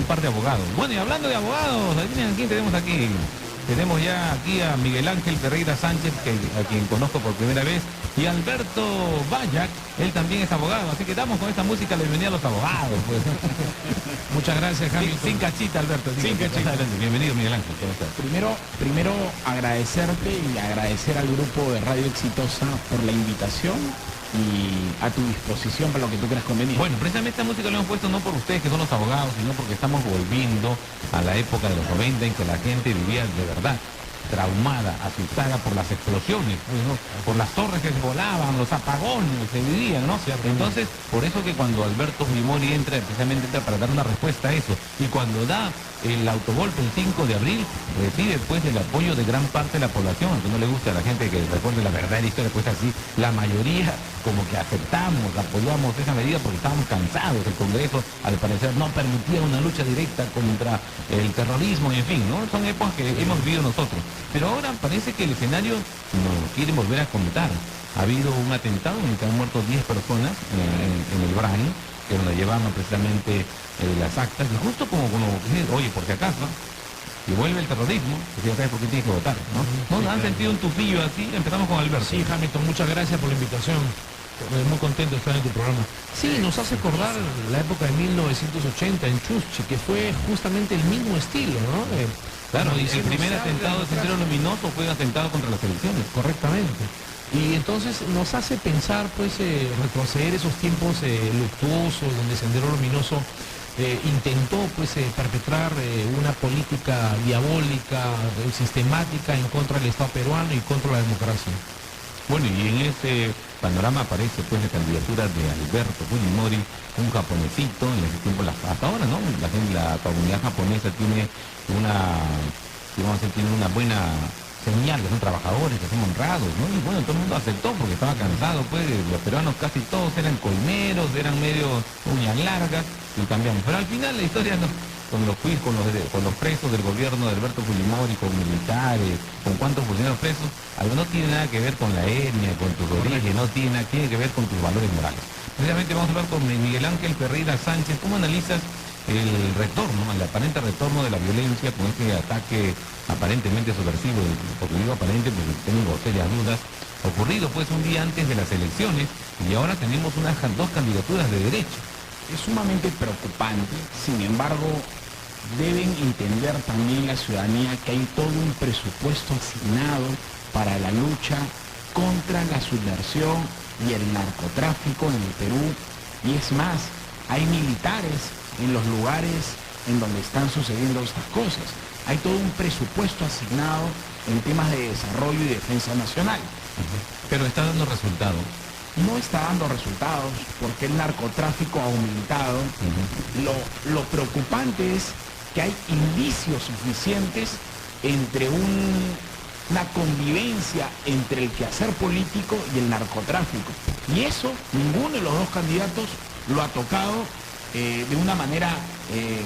un par de abogados. Bueno, y hablando de abogados, adivinen a quién tenemos aquí. Tenemos ya aquí a Miguel Ángel Ferreira Sánchez, a quien conozco por primera vez, y Alberto Bayac, él también es abogado, así que damos con esta música la bienvenida a los abogados, pues. Muchas gracias, Javi. Sin cachita, Alberto. Sin cachita. Bienvenido, Miguel Ángel. ¿Cómo estás? Primero agradecerte y agradecer al grupo de Radio Exitosa por la invitación y a tu disposición para lo que tú creas conveniente. Bueno, precisamente esta música lo hemos puesto no por ustedes que son los abogados, sino porque estamos volviendo a la época de los 90 en que la gente vivía de verdad traumada, asustada por las explosiones, ¿no? Por las torres que se volaban, los apagones se vivían, ¿no? Entonces, por eso que cuando Alberto Fujimori precisamente entra para dar una respuesta a eso, y cuando da el autogolpe el 5 de abril, recibe pues el apoyo de gran parte de la población, aunque no le guste a la gente que recuerde la verdad de la historia, pues así, la mayoría como que aceptamos, apoyamos esa medida porque estábamos cansados. El Congreso, al parecer, no permitía una lucha directa contra el terrorismo, y en fin, ¿no? Son épocas que hemos vivido nosotros. Pero ahora parece que el escenario nos quieren volver a contar. Ha habido un atentado en el que han muerto 10 personas en el Brain, que es donde llevaban precisamente las actas, y justo como oye, por si acaso, y vuelve el terrorismo, pues ya sabes por qué tienes que votar, ¿no? ¿No? Sí, ¿Han claro. sentido un tufillo así? Empezamos con Alberto. Sí, Hamilton, muchas gracias por la invitación. Muy contento de estar en tu programa. Sí, nos hace acordar la época de 1980 en Chuschi, que fue justamente el mismo estilo, ¿no? Claro, como y el diciendo, primer se abre atentado de la Sendero Luminoso fue un atentado contra las elecciones. Correctamente. Y entonces nos hace pensar, pues, retroceder esos tiempos luctuosos donde Sendero Luminoso intentó, pues, perpetrar una política diabólica, sistemática en contra del Estado peruano y contra la democracia. Bueno, y en ese panorama aparece pues la candidatura de Alberto Fujimori, un japonesito, en ese tiempo, hasta ahora, ¿no? La comunidad japonesa tiene tiene una buena señal, que son trabajadores, que son honrados, ¿no? Y bueno, todo el mundo aceptó porque estaba cansado, pues, los peruanos casi todos eran colmeros, eran medio uñas largas, y cambiamos. Pero al final la historia no, con los presos del gobierno de Alberto Fujimori, con militares, con cuántos funcionarios presos, algo no tiene nada que ver con la etnia, con tus orígenes, no tiene que ver con tus valores morales. Precisamente vamos a hablar con Miguel Ángel Ferreira Sánchez. ¿Cómo analizas el retorno, el aparente retorno de la violencia con este ataque aparentemente subversivo, porque digo aparente porque tengo serias dudas, ocurrido pues un día antes de las elecciones, y ahora tenemos dos candidaturas de derecha? Es sumamente preocupante, sin embargo, deben entender también la ciudadanía que hay todo un presupuesto asignado para la lucha contra la subversión y el narcotráfico en el Perú, y es más, hay militares en los lugares en donde están sucediendo estas cosas. Hay todo un presupuesto asignado en temas de desarrollo y defensa nacional. Pero está dando resultados. No está dando resultados porque el narcotráfico ha aumentado. Lo preocupante es que hay indicios suficientes entre una convivencia entre el quehacer político y el narcotráfico. Y eso ninguno de los dos candidatos lo ha tocado de una manera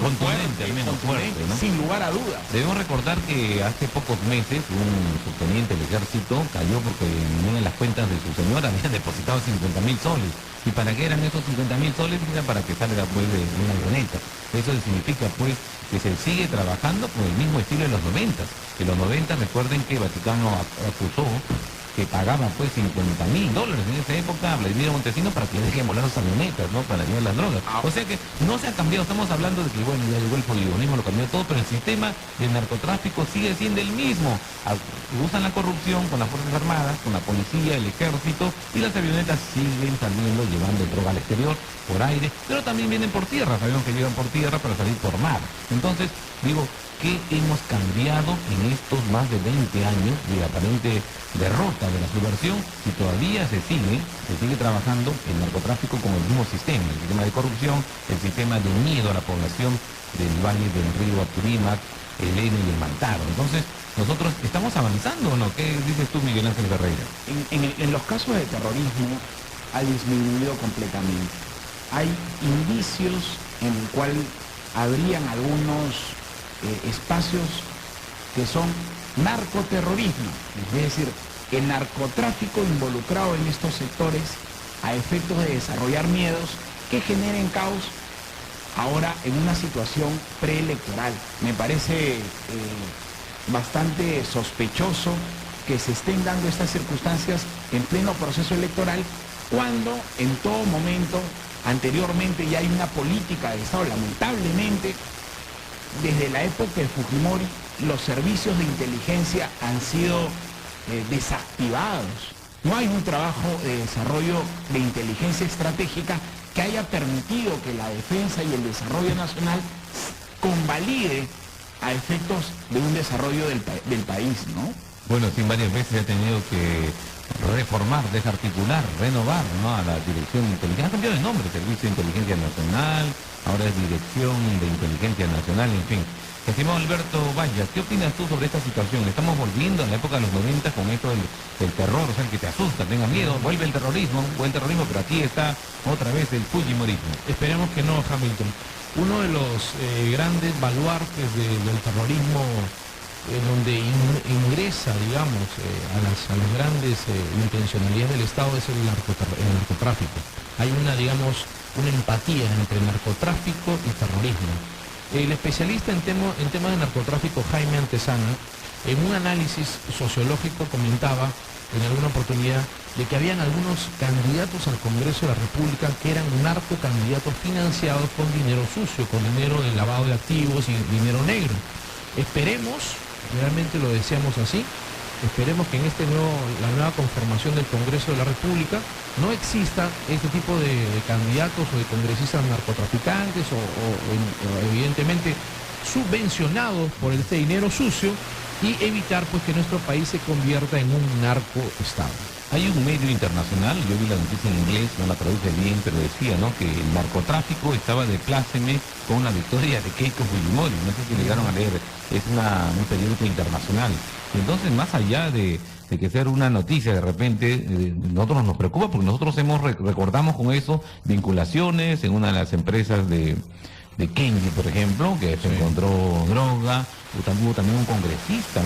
contundente, al menos fuerte, ¿no? sin lugar a dudas. Debemos recordar que hace pocos meses un subteniente del ejército cayó porque en una de las cuentas de su señora habían depositado 50.000 soles. ¿Y para qué eran esos 50.000 soles? Era para que salga pues de una avioneta. Eso significa pues que se sigue trabajando con el mismo estilo de los 90. En los 90 recuerden que Vaticano acusó que pagaba pues $50.000 en esa época a Vladimiro Montesinos para que dejen volar las avionetas, ¿no? Para llevar las drogas. O sea que no se ha cambiado, estamos hablando de que bueno, ya llegó el poligonismo, lo cambió todo, pero el sistema del narcotráfico sigue siendo el mismo. Usan la corrupción con las Fuerzas Armadas, con la policía, el ejército, y las avionetas siguen saliendo, llevando droga al exterior, por aire, pero también vienen por tierra, sabemos que llegan por tierra para salir por mar. Entonces, digo, ¿qué hemos cambiado en estos más de 20 años de aparente derrota de la subversión si todavía se sigue trabajando el narcotráfico con el mismo sistema, el sistema de corrupción, el sistema de miedo a la población del Valle del Río Apurímac, el Eno y el Mantaro? Entonces, ¿nosotros estamos avanzando o no? ¿Qué dices tú, Miguel Ángel Ferreira? En los casos de terrorismo ha disminuido completamente. Hay indicios en el cual habrían algunos espacios que son narcoterrorismo, es decir, el narcotráfico involucrado en estos sectores a efectos de desarrollar miedos que generen caos ahora en una situación preelectoral. Me parece bastante sospechoso que se estén dando estas circunstancias en pleno proceso electoral, cuando en todo momento anteriormente ya hay una política de Estado. Lamentablemente, desde la época de Fujimori, los servicios de inteligencia han sido desactivados. No hay un trabajo de desarrollo de inteligencia estratégica que haya permitido que la defensa y el desarrollo nacional convalide a efectos de un desarrollo del país, ¿no? Bueno, sí, varias veces se ha tenido que reformar, desarticular, renovar, ¿no?, a la Dirección de Inteligencia. Ha cambiado de nombre, Servicio de Inteligencia Nacional, ahora es Dirección de Inteligencia Nacional, en fin. Estimado Alberto Vallas, ¿qué opinas tú sobre esta situación? Estamos volviendo a la época de los 90 con esto del terror, o sea, el que te asusta, tenga miedo, vuelve el terrorismo, pero aquí está otra vez el fujimorismo. Esperemos que no, Hamilton. Uno de los grandes baluartes del terrorismo, donde ingresa, digamos, a las grandes intencionalidades del Estado, es el narcotráfico. Hay una empatía entre narcotráfico y terrorismo. El especialista en temas de narcotráfico, Jaime Antesana, en un análisis sociológico comentaba en alguna oportunidad de que habían algunos candidatos al Congreso de la República que eran narcocandidatos financiados con dinero sucio, con dinero de lavado de activos y dinero negro. Esperemos, realmente lo deseamos así, esperemos que en la nueva conformación del Congreso de la República no exista este tipo de candidatos o de congresistas narcotraficantes o evidentemente subvencionados por este dinero sucio, y evitar pues que nuestro país se convierta en un narcoestado. Hay un medio internacional, yo vi la noticia en inglés, no la traduce bien, pero decía, ¿no?, que el narcotráfico estaba de pláceme con la victoria de Keiko Fujimori. No sé si llegaron a leer, es un periódico internacional. Entonces, más allá de que sea una noticia de repente, nosotros nos preocupa porque nosotros recordamos con eso vinculaciones en una de las empresas de Kenji, por ejemplo, que se encontró droga. Hubo también un congresista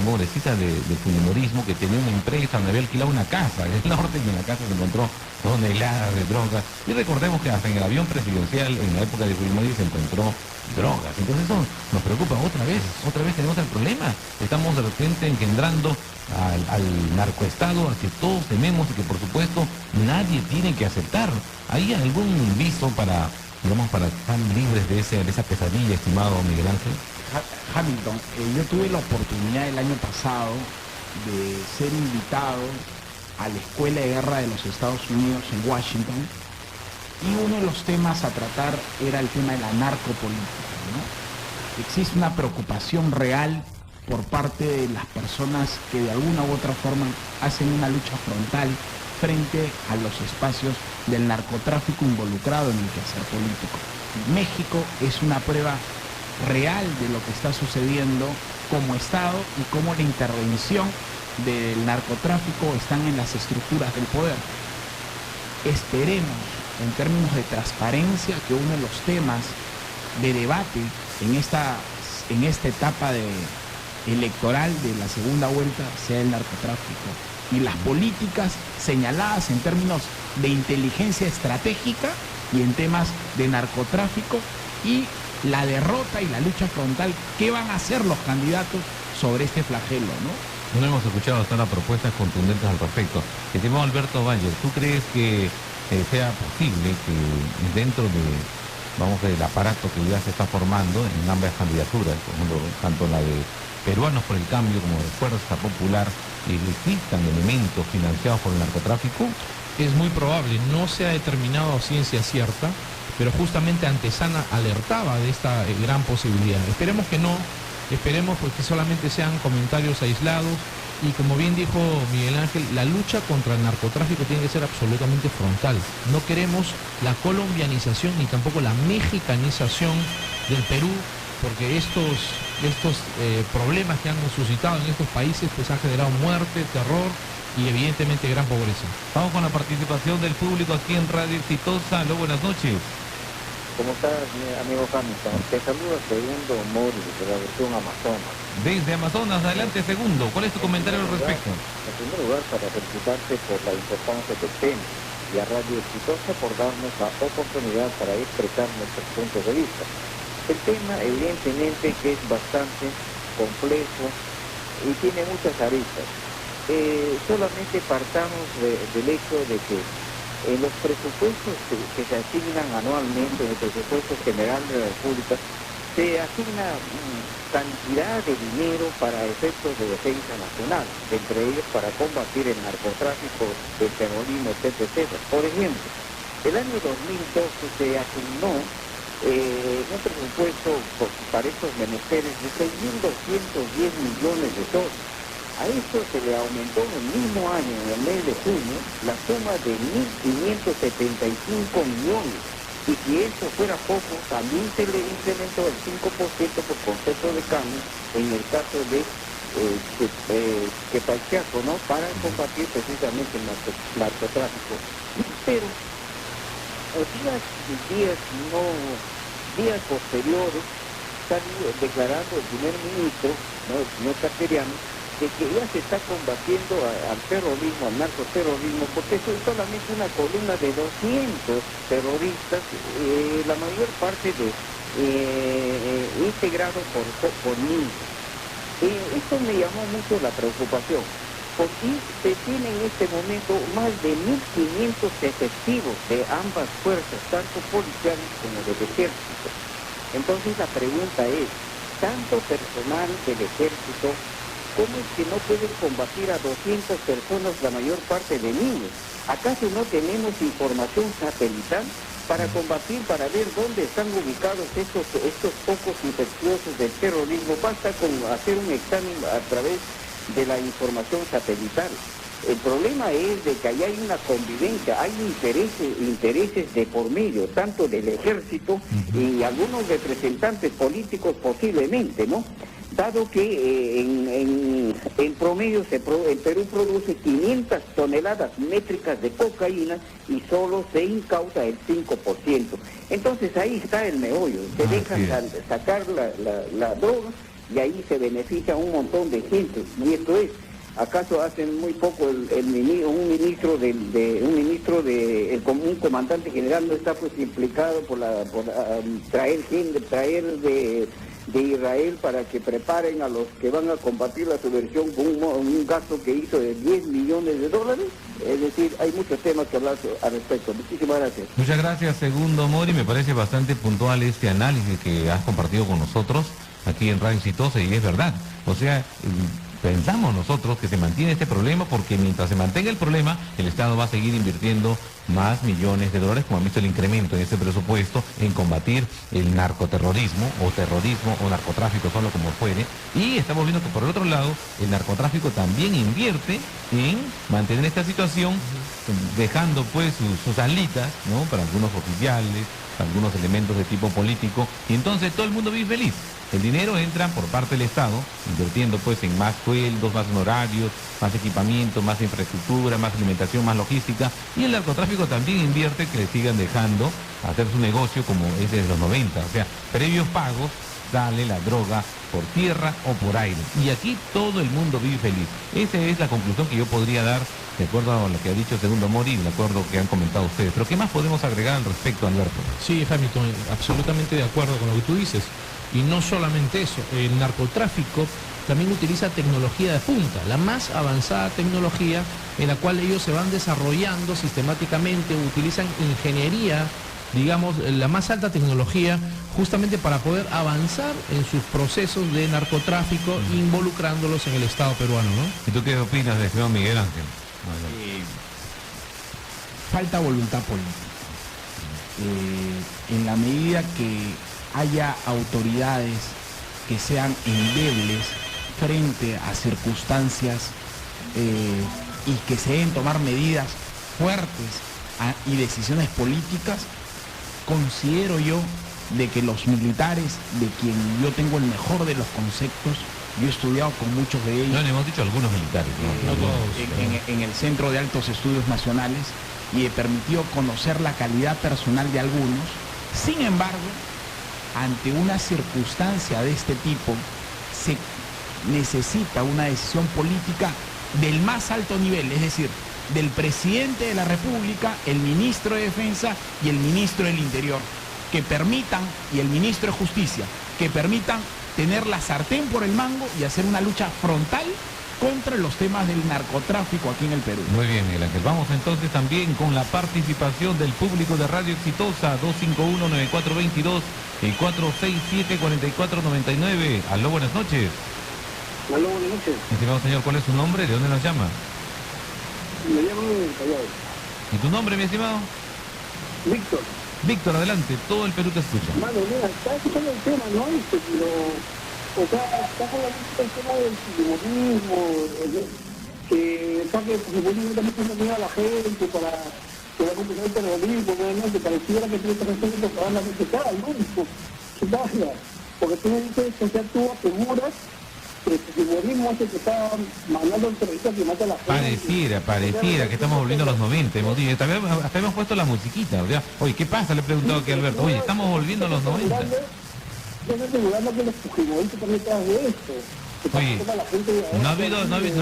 de fujimorismo que tenía una empresa donde había alquilado una casa en el norte, y en la casa se encontró toneladas de drogas. Y recordemos que hasta en el avión presidencial en la época de Fujimori se encontró drogas. Entonces eso nos preocupa otra vez tenemos el problema. Estamos de repente engendrando al narcoestado al que todos tememos y que por supuesto nadie tiene que aceptar. ¿Hay algún viso para estar libres de esa pesadilla, estimado Miguel Ángel? Hamilton, yo tuve la oportunidad el año pasado de ser invitado a la Escuela de Guerra de los Estados Unidos en Washington, y uno de los temas a tratar era el tema de la narcopolítica, ¿no? Existe una preocupación real por parte de las personas que de alguna u otra forma hacen una lucha frontal frente a los espacios del narcotráfico involucrado en el quehacer político. México es una prueba real de lo que está sucediendo como Estado y cómo la intervención del narcotráfico están en las estructuras del poder. Esperemos, en términos de transparencia, que uno de los temas de debate en esta etapa electoral de la segunda vuelta sea el narcotráfico y las políticas señaladas en términos de inteligencia estratégica y en temas de narcotráfico, y la derrota y la lucha frontal, ¿qué van a hacer los candidatos sobre este flagelo, no? No hemos escuchado hasta ahora propuestas contundentes al respecto. Estimado Alberto Valle, ¿tú crees que sea posible que dentro del aparato que ya se está formando en ambas candidaturas, por ejemplo, tanto la de Peruanos por el Cambio como de Fuerza Popular, existan elementos financiados por el narcotráfico? Es muy probable, no se ha determinado a ciencia cierta, pero justamente Antesana alertaba de esta gran posibilidad. Esperemos que no, esperemos pues que solamente sean comentarios aislados, y como bien dijo Miguel Ángel, la lucha contra el narcotráfico tiene que ser absolutamente frontal. No queremos la colombianización ni tampoco la mexicanización del Perú, porque estos problemas que han suscitado en estos países pues han generado muerte, terror y evidentemente gran pobreza. Vamos con la participación del público aquí en Radio Exitosa. Aló, buenas noches. ¿Cómo estás, mi amigo Hamilton? Te saluda Segundo Mori, de la versión Amazonas. Desde Amazonas, adelante Segundo. ¿Cuál es tu comentario al respecto? En primer lugar, para felicitarte por la importancia del tema. y a Radio Exitosa por darnos la oportunidad para expresar nuestros puntos de vista. El tema evidentemente que es bastante complejo y tiene muchas aristas. Solamente partamos del hecho de que en los presupuestos que se asignan anualmente, en el presupuesto general de la República, se asigna cantidad de dinero para efectos de defensa nacional, entre ellos para combatir el narcotráfico, el terrorismo, etc. Por ejemplo, el año 2012 se asignó un presupuesto para estos menesteres de 6.210 millones de soles. A esto se le aumentó en el mismo año, en el mes de junio, la suma de 1.575 millones. Y si eso fuera poco, también se le incrementó el 5% por concepto de cambio en el caso de Quetzaltenango, ¿no? Para combatir precisamente el narcotráfico. Pero días posteriores salió declarando el primer ministro, ¿no? El señor Cateriano, de que ya se está combatiendo al terrorismo, al narcoterrorismo, porque eso es solamente una columna de 200 terroristas, la mayor parte integrados por niños. Esto me llamó mucho la preocupación, porque se tiene en este momento más de 1.500 efectivos de ambas fuerzas, tanto policiales como del ejército. Entonces la pregunta es, tanto personal del ejército, ¿cómo es que no pueden combatir a 200 personas, la mayor parte de niños? ¿Acaso no tenemos información satelital para combatir, para ver dónde están ubicados estos focos infecciosos del terrorismo? Basta con hacer un examen a través de la información satelital. El problema es de que ahí hay una convivencia, hay intereses de por medio, tanto del ejército y algunos representantes políticos posiblemente, ¿no? Dado que en promedio el Perú produce 500 toneladas métricas de cocaína y solo se incauta el 5%. Entonces ahí está el meollo, se deja sacar la droga y ahí se beneficia un montón de gente. Y esto es, ¿acaso hace muy poco un comandante general no está pues implicado por traer de Israel para que preparen a los que van a combatir la subversión con un gasto que hizo de 10 millones de dólares? Es decir, hay muchos temas que hablar al respecto. Muchísimas gracias. Muchas gracias, Segundo Mori. Me parece bastante puntual este análisis que has compartido con nosotros aquí en Radio Exitosa, y es verdad. O sea, pensamos nosotros que se mantiene este problema porque mientras se mantenga el problema, el Estado va a seguir invirtiendo más millones de dólares, como han visto el incremento en este presupuesto, en combatir el narcoterrorismo o narcotráfico, solo como fuere. Y estamos viendo que por el otro lado, el narcotráfico también invierte en mantener esta situación, dejando pues sus alitas, ¿no? Para algunos oficiales, para algunos elementos de tipo político, y entonces todo el mundo vive feliz. El dinero entra por parte del Estado, invirtiendo pues en más sueldos, más honorarios, más equipamiento, más infraestructura, más alimentación, más logística, y el narcotráfico también invierte que le sigan dejando hacer su negocio como es desde los 90, o sea, previos pagos, sale la droga por tierra o por aire. Y aquí todo el mundo vive feliz. Esa es la conclusión que yo podría dar, de acuerdo a lo que ha dicho Segundo Mori, de acuerdo a lo que han comentado ustedes. Pero ¿qué más podemos agregar al respecto, Alberto? Sí, Hamilton, absolutamente de acuerdo con lo que tú dices. Y no solamente eso, el narcotráfico también utiliza tecnología de punta, la más avanzada tecnología en la cual ellos se van desarrollando sistemáticamente, utilizan ingeniería, digamos, la más alta tecnología, justamente para poder avanzar en sus procesos de narcotráfico, involucrándolos en el Estado peruano, ¿no? ¿Y tú qué opinas de señor Miguel Ángel? Falta voluntad política. En la medida que haya autoridades que sean endebles frente a circunstancias y que se deben tomar medidas fuertes y decisiones políticas, considero yo de que los militares, de quien yo tengo el mejor de los conceptos, yo he estudiado con muchos de ellos. No, le hemos dicho algunos militares, no todos. En el Centro de Altos Estudios Nacionales, y he permitido conocer la calidad personal de algunos. Sin embargo, ante una circunstancia de este tipo, se necesita una decisión política del más alto nivel, es decir, del presidente de la República, el ministro de Defensa y el ministro del Interior, que permitan, y el ministro de Justicia, que permitan tener la sartén por el mango y hacer una lucha frontal contra los temas del narcotráfico aquí en el Perú. Muy bien, Miguel Ángel. Vamos entonces también con la participación del público de Radio Exitosa, 251-9422 y 467-4499. Aló, buenas noches. Aló, buenas noches. Estimado señor, ¿cuál es su nombre? ¿De dónde nos llama? Me llamo Callao. ¿Y tu nombre, mi estimado? Víctor. Víctor, adelante, todo el Perú te escucha. Mano, mira, está escuchando el tema, ¿no? O sea, está con el tema del fujimorismo, que está que el fujimorismo también tiene miedo a la gente para comenzar el terrorismo, ¿no? Que pareciera que tiene que hacer propaganda musical, ¿no? ¿Qué pasa? Porque tú me dices que ya tú aseguras que el fujimorismo es el que está mandando el terrorista que mata a la gente. Pareciera que estamos volviendo a los 90. Hasta hemos puesto la musiquita. O sea, oye, ¿qué pasa? Le he preguntado aquí a Alberto. Oye, estamos volviendo a los 90. Yo estoy asegurando que los fujimoristas también están de esto. Oye, no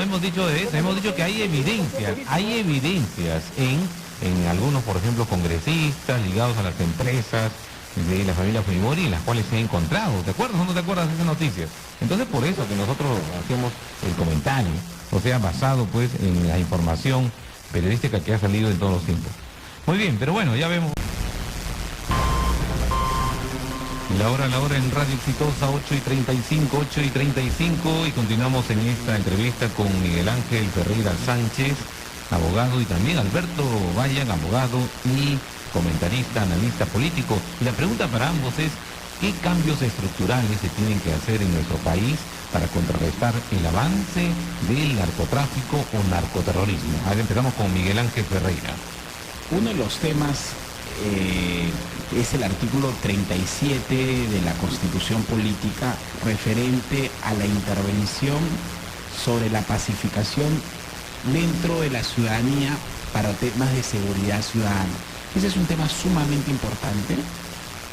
hemos dicho de eso, hemos dicho que hay evidencias en algunos, por ejemplo, congresistas ligados a las empresas de la familia Fujimori, en las cuales se ha encontrado. ¿Te acuerdas o no te acuerdas de esa noticia? Entonces, por eso que nosotros hacemos el comentario, o sea, basado pues en la información periodística que ha salido en todos los tiempos. Muy bien, pero bueno, ya vemos. La hora en Radio Exitosa, 8:35, y continuamos en esta entrevista con Miguel Ángel Ferreira Sánchez, abogado, y también Alberto Vayan, abogado y comentarista, analista político. Y la pregunta para ambos es, ¿qué cambios estructurales se tienen que hacer en nuestro país para contrarrestar el avance del narcotráfico o narcoterrorismo? A ver, empezamos con Miguel Ángel Ferreira. Uno de los temas es el artículo 37 de la Constitución Política referente a la intervención sobre la pacificación dentro de la ciudadanía para temas de seguridad ciudadana. Ese es un tema sumamente importante,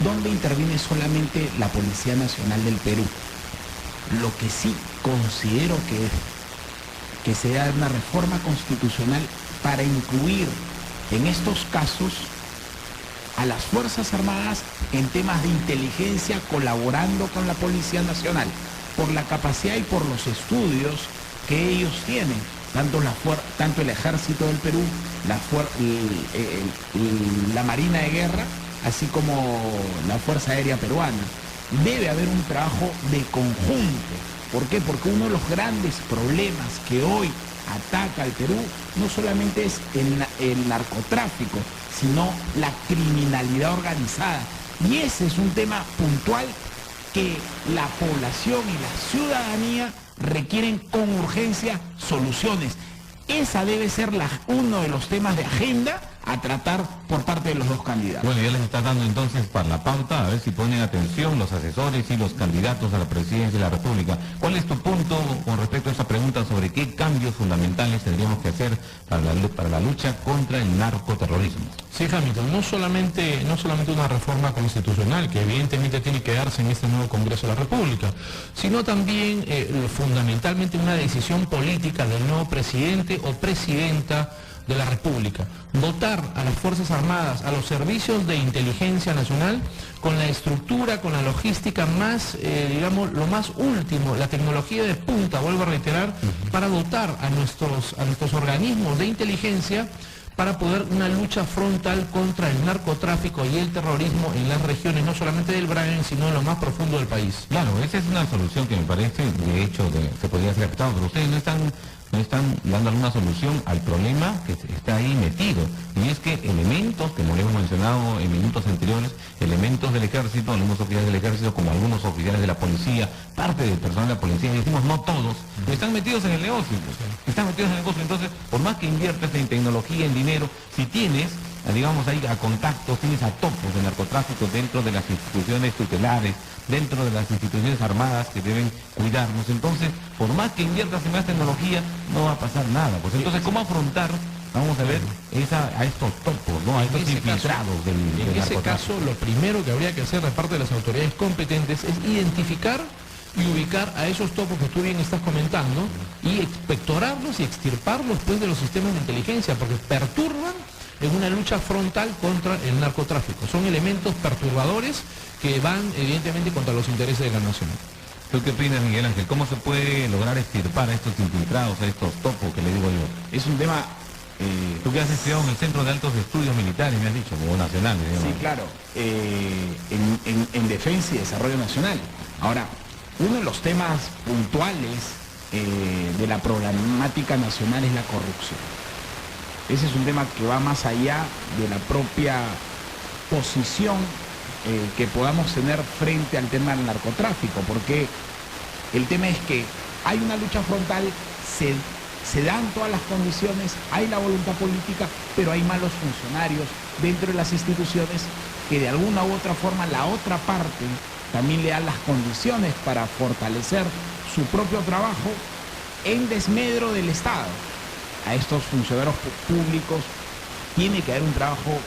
donde interviene solamente la Policía Nacional del Perú. Lo que sí considero que se da una reforma constitucional para incluir en estos casos a las Fuerzas Armadas en temas de inteligencia, colaborando con la Policía Nacional, por la capacidad y por los estudios que ellos tienen, tanto el Ejército del Perú, la Marina de Guerra, así como la Fuerza Aérea Peruana. Debe haber un trabajo de conjunto. ¿Por qué? Porque uno de los grandes problemas que hoy ataca al Perú no solamente es el narcotráfico, sino la criminalidad organizada. Y ese es un tema puntual que la población y la ciudadanía requieren con urgencia soluciones. Esa debe ser uno de los temas de agenda a tratar por parte de los dos candidatos. Bueno, ya les está dando entonces para la pauta, a ver si ponen atención los asesores y los candidatos a la presidencia de la República. ¿Cuál es tu punto con respecto a esta pregunta sobre qué cambios fundamentales tendríamos que hacer para la lucha contra el narcoterrorismo? Sí, Hamilton, no solamente una reforma constitucional, que evidentemente tiene que darse en este nuevo Congreso de la República, sino también fundamentalmente una decisión política del nuevo presidente o presidenta de la República. Dotar a las Fuerzas Armadas, a los servicios de inteligencia nacional, con la estructura, con la logística más, lo más último, la tecnología de punta, vuelvo a reiterar, para dotar a nuestros organismos de inteligencia para poder una lucha frontal contra el narcotráfico y el terrorismo en las regiones, no solamente del Brain, sino en lo más profundo del país. Claro, esa es una solución que me parece, de hecho, se podría ser aceptado, pero ustedes no están dando alguna solución al problema que está ahí metido. Y es que elementos, como le hemos mencionado en minutos anteriores, elementos del ejército, algunos oficiales del ejército, como algunos oficiales de la policía, parte del personal de la policía, y decimos no todos, están metidos en el negocio. Entonces, por más que inviertes en tecnología, en dinero, si tienes, digamos, ahí a contactos, tienes a topos de narcotráfico dentro de las instituciones tutelares, dentro de las instituciones armadas que deben cuidarnos, entonces, por más que inviertas en más tecnología, no va a pasar nada. Pues entonces, ¿cómo afrontar, vamos a ver, a estos topos, ¿no? A estos infiltrados del narcotráfico? En ese caso, lo primero que habría que hacer de parte de las autoridades competentes es identificar y ubicar a esos topos que tú bien estás comentando y expectorarlos y extirparlos pues de los sistemas de inteligencia, porque perturban en una lucha frontal contra el narcotráfico. Son elementos perturbadores que van evidentemente contra los intereses de la nación. ¿Tú qué opinas, Miguel Ángel? ¿Cómo se puede lograr extirpar a estos infiltrados, a estos topos que le digo yo? Es un tema... Tú que has estudiado en el Centro de Altos Estudios Militares, me has dicho, o nacionales, digamos. Sí, claro, en defensa y desarrollo nacional. Ahora, uno de los temas puntuales de la problemática nacional es la corrupción. Ese es un tema que va más allá de la propia posición que podamos tener frente al tema del narcotráfico, porque el tema es que hay una lucha frontal, se dan todas las condiciones, hay la voluntad política, pero hay malos funcionarios dentro de las instituciones que de alguna u otra forma la otra parte también le dan las condiciones para fortalecer su propio trabajo en desmedro del Estado. A estos funcionarios públicos tiene que haber un trabajo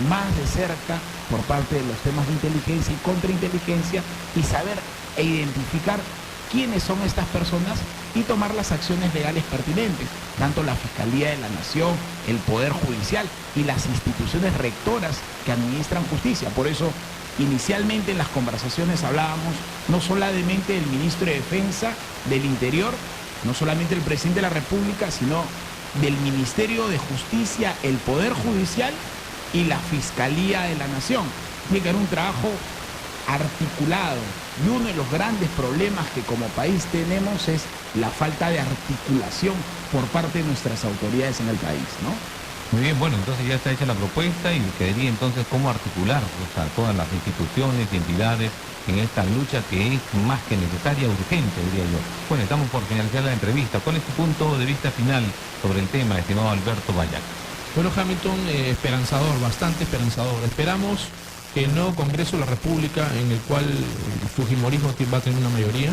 más de cerca por parte de los temas de inteligencia y contrainteligencia y saber e identificar quiénes son estas personas y tomar las acciones legales pertinentes, tanto la Fiscalía de la Nación, el Poder Judicial y las instituciones rectoras que administran justicia. Por eso, inicialmente en las conversaciones hablábamos no solamente del Ministro de Defensa, del Interior, no solamente del Presidente de la República, sino del Ministerio de Justicia, el Poder Judicial y la Fiscalía de la Nación. Tiene que haber un trabajo articulado, y uno de los grandes problemas que como país tenemos es la falta de articulación por parte de nuestras autoridades en el país, ¿no? Muy bien, bueno, entonces ya está hecha la propuesta y quedaría entonces cómo articular todas las instituciones y entidades en esta lucha que es más que necesaria, urgente, diría yo. Bueno, estamos por finalizar la entrevista. ¿Cuál es tu punto de vista final sobre el tema, estimado Alberto Vallac? Bueno, Hamilton, esperanzador, bastante esperanzador. Esperamos que el nuevo Congreso de la República, en el cual el fujimorismo va a tener una mayoría,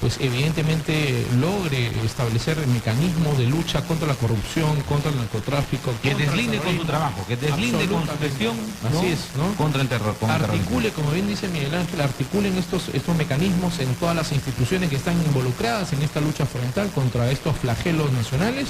pues evidentemente logre establecer mecanismos de lucha contra la corrupción, contra el narcotráfico, que deslinde con su trabajo, que deslinde con su gestión, ¿no? Así es, ¿no? Contra el terror. Articule, como bien dice Miguel Ángel, articulen estos mecanismos en todas las instituciones que están involucradas en esta lucha frontal contra estos flagelos nacionales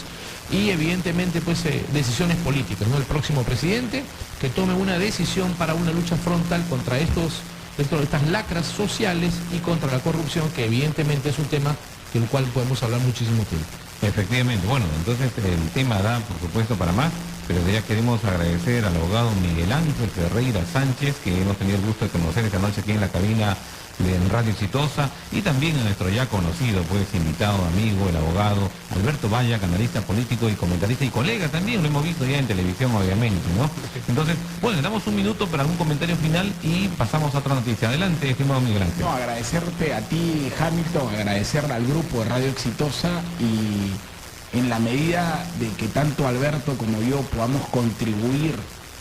y evidentemente pues decisiones políticas, ¿no? El próximo presidente que tome una decisión para una lucha frontal contra estas lacras sociales y contra la corrupción, que evidentemente es un tema del cual podemos hablar muchísimo tiempo. Efectivamente, bueno, entonces el tema da, por supuesto, para más, pero ya queremos agradecer al abogado Miguel Ángel Ferreira Sánchez, que hemos tenido el gusto de conocer esta noche aquí en la cabina de Radio Exitosa, y también a nuestro ya conocido, pues, invitado, amigo, el abogado Alberto Vallac, analista político y comentarista y colega también, lo hemos visto ya en televisión, obviamente, ¿no? Entonces, bueno, le damos un minuto para algún comentario final y pasamos a otra noticia. Adelante, estimado Miguel Ángel. No, agradecerte a ti, Hamilton, agradecerle al grupo de Radio Exitosa y en la medida de que tanto Alberto como yo podamos contribuir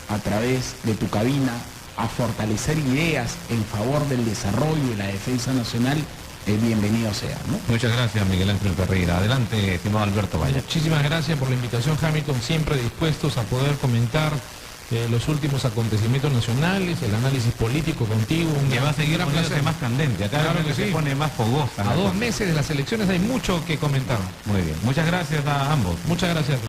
a través de tu cabina a fortalecer ideas en favor del desarrollo y la defensa nacional, bienvenido sea, ¿no? Muchas gracias, Miguel Ángel Ferreira. Adelante, estimado Alberto Vallac. Muchísimas gracias por la invitación, Hamilton, siempre dispuestos a poder comentar los últimos acontecimientos nacionales, el análisis político contigo. Que va a seguir poniéndose más candente, acá claro que se sí. pone más fogosa. A 2 meses de las elecciones hay mucho que comentar. Muy bien, muchas gracias a ambos. Muchas gracias.